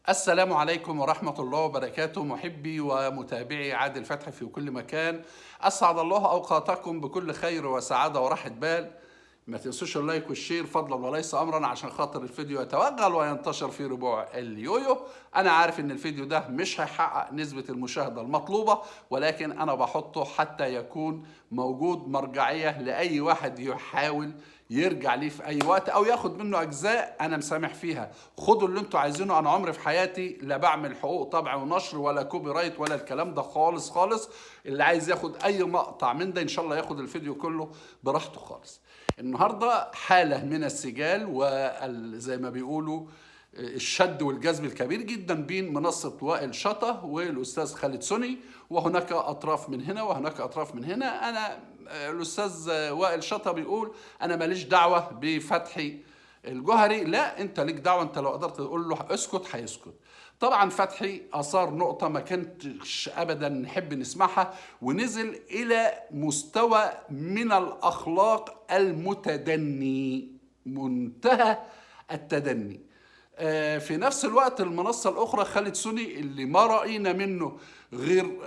السلام عليكم ورحمة الله وبركاته، محبي ومتابعي عادل فتحي في كل مكان. أسعد الله أوقاتكم بكل خير وسعادة وراحة بال. ما تنسوش اللايك والشير فضلا وليس أمرا عشان خاطر الفيديو يتوغل وينتشر في ربوع اليويو. أنا عارف إن الفيديو ده مش هيحقق نسبة المشاهدة المطلوبة، ولكن أنا بحطه حتى يكون موجود مرجعية لأي واحد يحاول يرجع ليه في اي وقت او ياخد منه اجزاء انا مسامح فيها. خدوا اللي انتوا عايزينه. انا عمري في حياتي لا بعمل حقوق طبع ونشر ولا كوبي رايت ولا الكلام ده خالص خالص. اللي عايز ياخد اي مقطع من ده ان شاء الله ياخد الفيديو كله براحته خالص. النهارده حاله من السجال وزي ما بيقولوا الشد والجذب الكبير جدا بين منصة وائل شطة والأستاذ خالد سني، وهناك أطراف من هنا وهناك أطراف من هنا. أنا الأستاذ وائل شطة بيقول أنا ماليش دعوة بفتحي الجوهري. لا، أنت ليك دعوة. أنت لو قدرت تقول له اسكت هيسكت. طبعا فتحي أثار نقطة ما كنتش أبدا نحب نسمعها، ونزل إلى مستوى من الأخلاق المتدني، منتهى التدني. في نفس الوقت المنصة الأخرى خالد سني اللي ما رأينا منه غير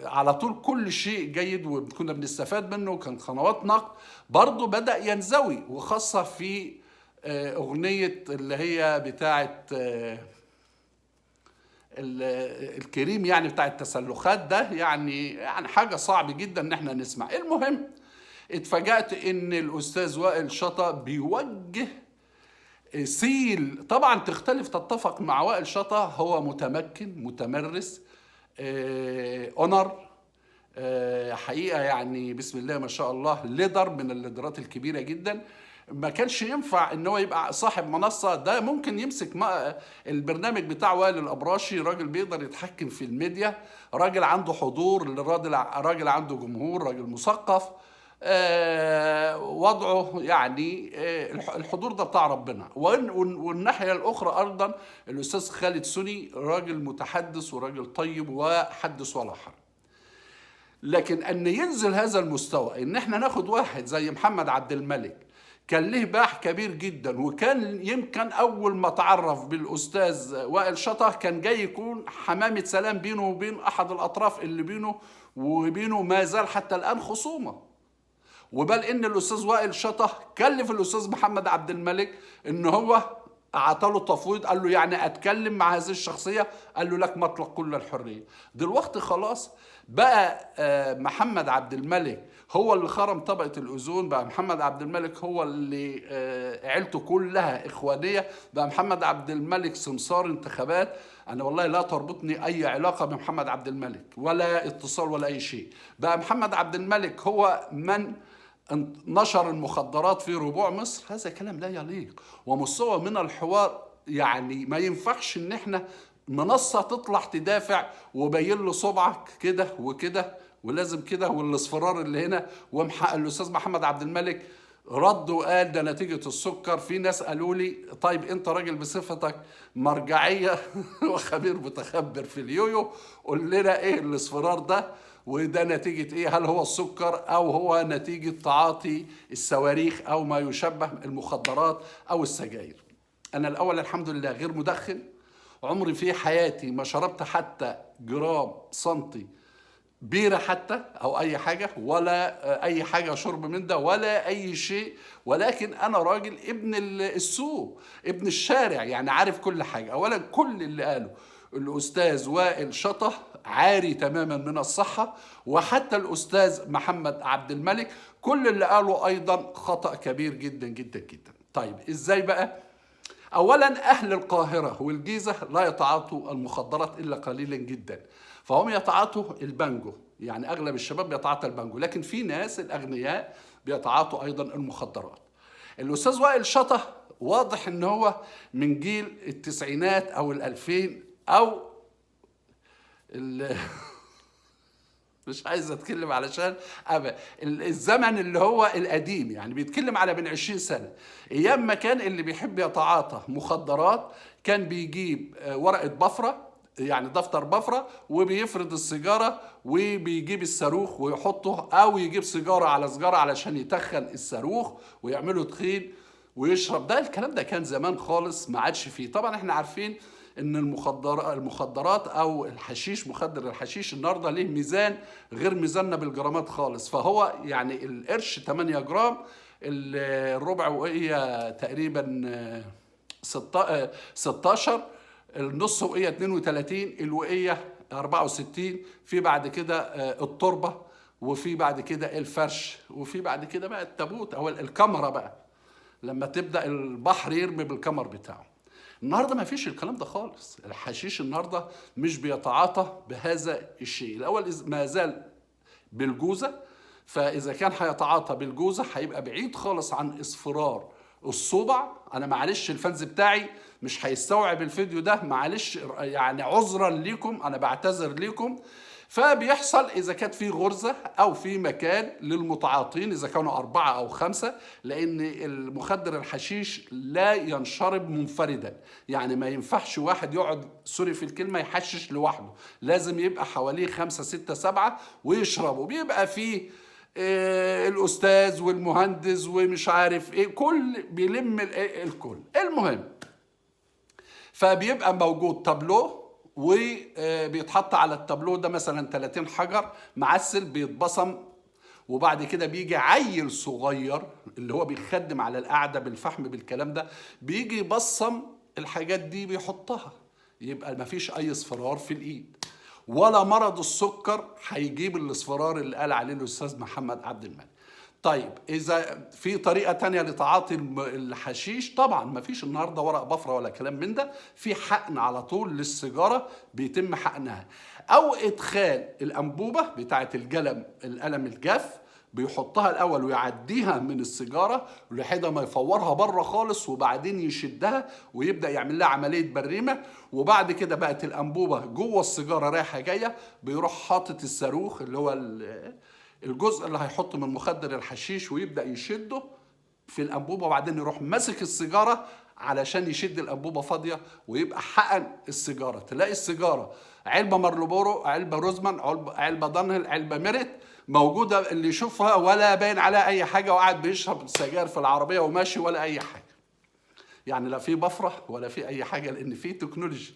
على طول كل شيء جيد وكنا بنستفاد منه، كان قنوات نقد، برضه بدأ ينزوي، وخاصة في أغنية اللي هي بتاعة الكريم، يعني بتاع التسلخات ده. يعني حاجة صعب جدا ان احنا نسمع. المهم اتفاجأت ان الأستاذ وائل شطة بيوجه سيل. طبعا تختلف تتفق مع وائل شطة، هو متمكن متمرس اونر حقيقة، يعني بسم الله ما شاء الله، ليدر من الليدرات الكبيرة جدا. ما كانش ينفع ان هو يبقى صاحب منصة. ده ممكن يمسك البرنامج بتاع وائل الابراشي. راجل بيقدر يتحكم في الميديا، راجل عنده حضور، راجل عنده جمهور، راجل مثقف. وضعه يعني الحضور ده بتاع ربنا. والناحية الأخرى أيضا الأستاذ خالد سني راجل متحدث وراجل طيب وحدث ولا حرج. لكن أن ينزل هذا المستوى، إن احنا ناخد واحد زي محمد عبد الملك كان له باح كبير جدا، وكان يمكن أول ما تعرف بالأستاذ وائل شطة كان جاي يكون حمامة سلام بينه وبين أحد الأطراف اللي بينه وبينه ما زال حتى الآن خصومة. وبل ان الاستاذ وائل شطة كلف الاستاذ محمد عبد الملك ان هو اعطاله تفويض، قال له يعني اتكلم مع هذه الشخصيه، قال له لك مطلق كل الحريه. دلوقتي خلاص بقى محمد عبد الملك هو اللي خرم طبقه الاوزون. بقى محمد عبد الملك هو اللي عيلته كلها اخوانيه. بقى محمد عبد الملك سمسار انتخابات. انا والله لا تربطني اي علاقه بمحمد عبد الملك ولا اتصال ولا اي شيء. بقى محمد عبد الملك هو من نشر المخدرات في ربوع مصر. هذا كلام لا يليق، ومستوى من الحوار يعني ما ينفعش ان احنا منصة تطلع تدافع وبين له صبعك كده وكده ولازم كده والاصفرار اللي هنا. الاستاذ محمد عبد الملك رد وقال ده نتيجة السكر. في ناس قالوا لي طيب انت راجل بصفتك مرجعية وخبير متخبر في اليويو، قول لنا ايه الاصفرار ده وده نتيجة ايه؟ هل هو السكر او هو نتيجة تعاطي الصواريخ او ما يشبه المخدرات او السجاير؟ انا الاول الحمد لله غير مدخن، عمري في حياتي ما شربت حتى جرام سنتي بيرة حتى او اي حاجة، ولا اي حاجة شرب من ده ولا اي شيء. ولكن انا راجل ابن السوق، ابن الشارع، يعني عارف كل حاجة. اولا كل اللي قاله الاستاذ وائل شطة عاري تماما من الصحة، وحتى الاستاذ محمد عبد الملك كل اللي قاله ايضا خطأ كبير جدا جدا جدا. طيب ازاي بقى؟ اولا اهل القاهره والجيزه لا يتعاطوا المخدرات الا قليلا جدا، فهم يتعاطوا البانجو. يعني اغلب الشباب بيتعاطى البانجو، لكن في ناس الاغنياء بيتعاطوا ايضا المخدرات. الاستاذ وائل شطة واضح ان هو من جيل التسعينات او الالفين او مش عايز اتكلم علشان الزمن اللي هو القديم، يعني بيتكلم على من 20 سنة. ايام ما كان اللي بيحب يتعاطى مخدرات كان بيجيب ورقة بفرة، يعني دفتر بفرة، وبيفرد السيجارة وبيجيب الصاروخ ويحطه، او يجيب سيجارة على سيجارة علشان يتخن الصاروخ ويعمله تخين ويشرب. ده الكلام ده كان زمان خالص، ما عادش فيه. طبعا احنا عارفين ان المخدرات او الحشيش، مخدر الحشيش النهارده ليه ميزان غير ميزاننا بالجرامات خالص. فهو يعني القرش 8 جرام، الربع وقية تقريبا 16، النص وقية 32، الوقية 64، في بعد كده التربة، وفي بعد كده الفرش، وفي بعد كده بقى التابوت او الكاميرا بقى لما تبدأ البحر يرمي بالكمر بتاعه. النهارده ما فيش الكلام ده خالص. الحشيش النهارده مش بيتعاطى بهذا الشيء. الاول ما زال بالجوزه، فاذا كان هيتعاطى بالجوزه هيبقى بعيد خالص عن اصفرار الصبع. انا معلش الفانز بتاعي مش هيستوعب الفيديو ده، معلش يعني عذرا ليكم، انا بعتذر ليكم. فبيحصل اذا كانت في غرزه او في مكان للمتعاطين، اذا كانوا 4 أو 5، لان المخدر الحشيش لا ينشرب منفردا. يعني ما ينفعش واحد يقعد، سوري في الكلمه، يحشش لوحده، لازم يبقى حواليه 5 6 7 ويشربوا. بيبقى فيه الاستاذ والمهندس ومش عارف ايه، كل بيلم الكل. المهم، فبيبقى موجود تابلو، وبيتحط على التابلو ده مثلا 30 حجر معسل بيتبصم، وبعد كده بيجي عيل صغير اللي هو بيخدم على القعده بالفحم بالكلام ده، بيجي يبصم الحاجات دي بيحطها. يبقى مفيش اي اصفرار في الايد، ولا مرض السكر هيجيب الاصفرار اللي قال عليه الاستاذ محمد عبد الملك. طيب اذا في طريقه تانية لتعاطي الحشيش، طبعا ما فيش النهارده ورق بفره ولا كلام من ده، في حقن على طول للسيجاره بيتم حقنها، او ادخال الانبوبه بتاعه القلم الجاف، بيحطها الاول ويعديها من السيجاره لحد ما يفورها بره خالص، وبعدين يشدها ويبدا يعمل لها عمليه بريمه. وبعد كده بقت الانبوبه جوه السيجاره رايحه جايه، بيروح حاطط الصاروخ اللي هو الجزء اللي هيحط من مخدر الحشيش، ويبدا يشده في الانبوبه، وبعدين يروح ماسك السيجاره علشان يشد الانبوبه فاضيه، ويبقى حقن السيجاره. تلاقي السيجاره علبه مارلبورو، علبه روزمان، علبه دانهل، علبه ميريت موجوده، اللي يشوفها ولا باين عليها اي حاجه، وقاعد بيشرب سجاير في العربيه وماشي ولا اي حاجه. يعني لا في بفره ولا في اي حاجه، لان في تكنولوجي.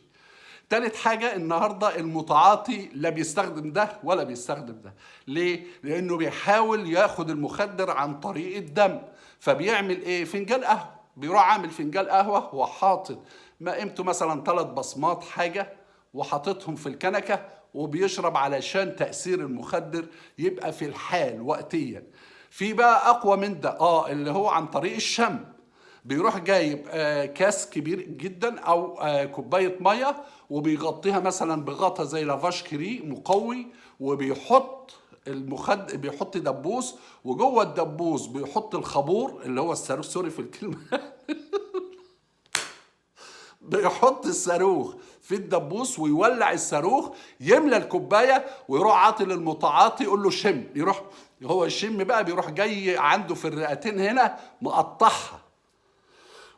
تالت حاجة، النهاردة المتعاطي لا بيستخدم ده ولا بيستخدم ده. ليه؟ لأنه بيحاول ياخد المخدر عن طريق الدم. فبيعمل إيه؟ فنجان قهوة، بيروح عامل فنجان قهوة وحاطط ما قيمته مثلا 3 بصمات حاجة، وحاططهم في الكنكة، وبيشرب علشان تأثير المخدر يبقى في الحال وقتيا. في بقى أقوى من ده، اللي هو عن طريق الشم. بيروح جايب كاس كبير جدا او كوبايه ميه، وبيغطيها مثلا بغطا زي لافاش كري مقوي، وبيحط بيحط دبوس، وجوه الدبوس بيحط الخابور اللي هو الصاروخ، سوري في الكلمه بيحط الصاروخ في الدبوس ويولع الصاروخ، يملى الكوبايه، ويروح عاطي للمتعاطي يقول له شم. يروح هو الشم بقى، بيروح جاي عنده في الرئتين هنا مقطعها،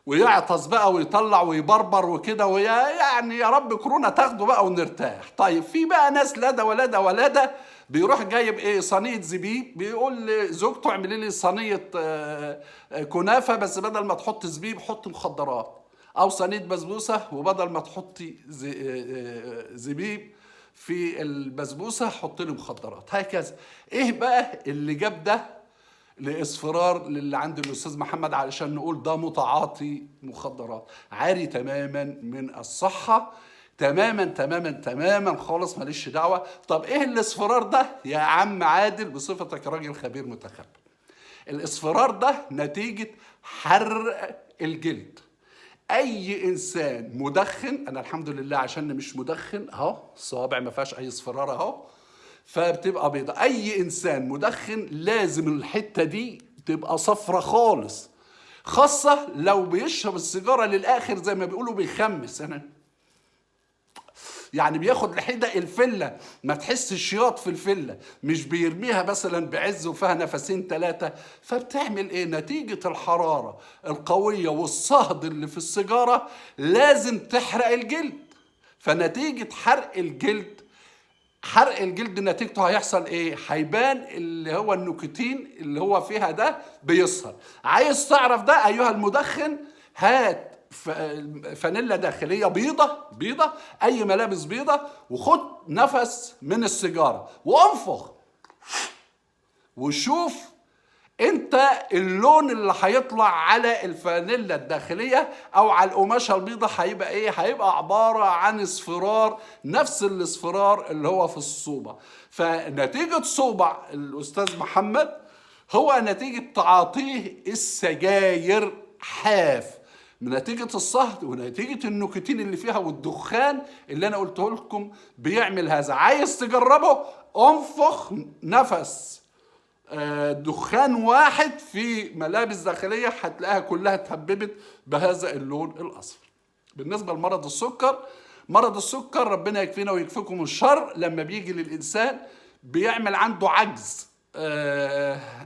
ويعطس بقى ويطلع ويبربر وكده، يعني يا رب كورونا تاخده بقى ونرتاح. طيب في بقى ناس لا ده ولا ده ولا ده، بيروح جايب ايه، صينيه زبيب، بيقول لزوجته اعملي لي صينيه كنافه، بس بدل ما تحط زبيب حط مخدرات، او صينيه بسبوسه وبدل ما تحطي زبيب في البسبوسه حط لي مخدرات. هكذا. ايه بقى اللي جاب ده لاصفرار للي عند الاستاذ محمد علشان نقول ده متعاطي مخدرات؟ عاري تماما من الصحه، تماما تماما تماما خالص، ماليش دعوه. طب ايه الاصفرار ده يا عم عادل بصفتك راجل خبير متخبر؟ الاصفرار ده نتيجه حرق الجلد. اي انسان مدخن، انا الحمد لله عشان مش مدخن اهو، الصوابع ما فيهاش اي اصفرار اهو، فبتبقى بيضة. اي انسان مدخن لازم الحتة دي تبقى صفرة خالص، خاصة لو بيشرب السيجارة للاخر زي ما بيقولوا بيخمس. يعني بياخد لحدة الفلة، ما تحس الشياط في الفلة، مش بيرميها مثلا بعز وفيها نفسين 3. فبتعمل ايه؟ نتيجة الحرارة القوية والصهد اللي في السيجارة لازم تحرق الجلد. فنتيجة حرق الجلد نتيجته هيحصل ايه؟ هيبان اللي هو النيكوتين اللي هو فيها ده بيظهر. عايز تعرف ده ايها المدخن؟ هات فانيلا داخليه بيضه، اي ملابس بيضه، وخد نفس من السيجاره وانفخ وشوف انت اللون اللي هيطلع على الفانيلا الداخليه او على القماشه البيضاء هيبقى ايه؟ هيبقى عباره عن اصفرار، نفس الاصفرار اللي هو في الصوبه. فنتيجه صوبع الاستاذ محمد هو نتيجه تعاطيه السجاير حاف، من نتيجة الصهد ونتيجة النيكوتين اللي فيها والدخان اللي أنا قلته لكم بيعمل هذا. عايز تجربه؟ انفخ نفس دخان واحد في ملابس داخلية هتلاقيها كلها اتهببت بهذا اللون الأصفر. بالنسبة لمرض السكر، مرض السكر ربنا يكفينا ويكفيكم الشر، لما بيجي للإنسان بيعمل عنده عجز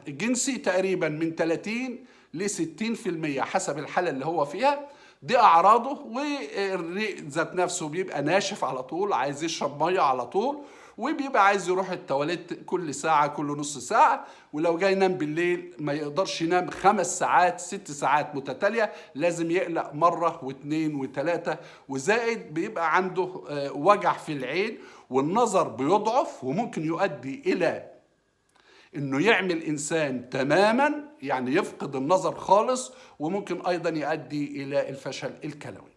جنسي تقريبا من 30 ل 60% حسب الحالة اللي هو فيها. دي أعراضه. والريق ذات نفسه بيبقى ناشف على طول، عايز يشرب مية على طول، وبيبقى عايز يروح التواليت كل ساعة كل نص ساعة. ولو جاي ينام بالليل ما يقدرش ينام 5 ساعات 6 ساعات متتالية، لازم يقلق مرة واثنين وثلاثة. وزائد بيبقى عنده وجع في العين، والنظر بيضعف، وممكن يؤدي إلى انه يعمل انسان تماما يعني يفقد النظر خالص، وممكن ايضا يؤدي الى الفشل الكلوي.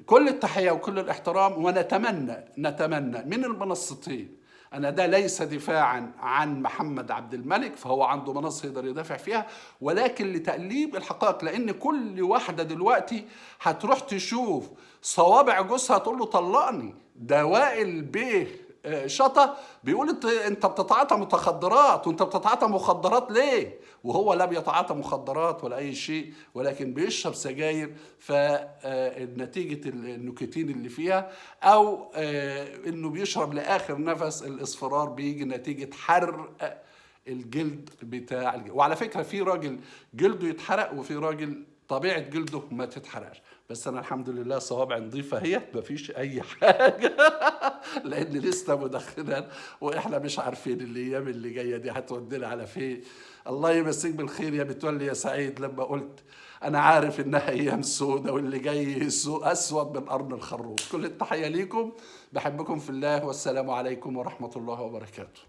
كل التحية وكل الاحترام، ونتمنى من المنصتين، أنا ده ليس دفاعا عن محمد عبد الملك، فهو عنده منصة يقدر يدافع فيها، ولكن لتقليب الحقائق، لأن كل واحدة دلوقتي هتروح تشوف صوابع جوزها تقول له طلقني. ده وائل بيه شطة بيقول انت بتتعاطى مخدرات، وانت بتتعاطى مخدرات ليه؟ وهو لا بيتعاطى مخدرات ولا اي شيء، ولكن بيشرب سجاير. فنتيجة النيكوتين اللي فيها، او انه بيشرب لاخر نفس، الاصفرار بيجي نتيجة حرق الجلد بتاع الجلد. وعلى فكرة في راجل جلده يتحرق، وفي راجل طبيعة جلده ما تتحرقش. بس أنا الحمد لله صوابع نظيفة هي، مفيش أي حاجة لأن لسه مدخنان، وإحنا مش عارفين الأيام اللي جاية دي هتودينا على فين. الله يمسيك بالخير يا متولي يا سعيد، لما قلت أنا عارف إنها أيام سودة واللي جاي أسود من قرن الخروف. كل التحية ليكم، بحبكم في الله، والسلام عليكم ورحمة الله وبركاته.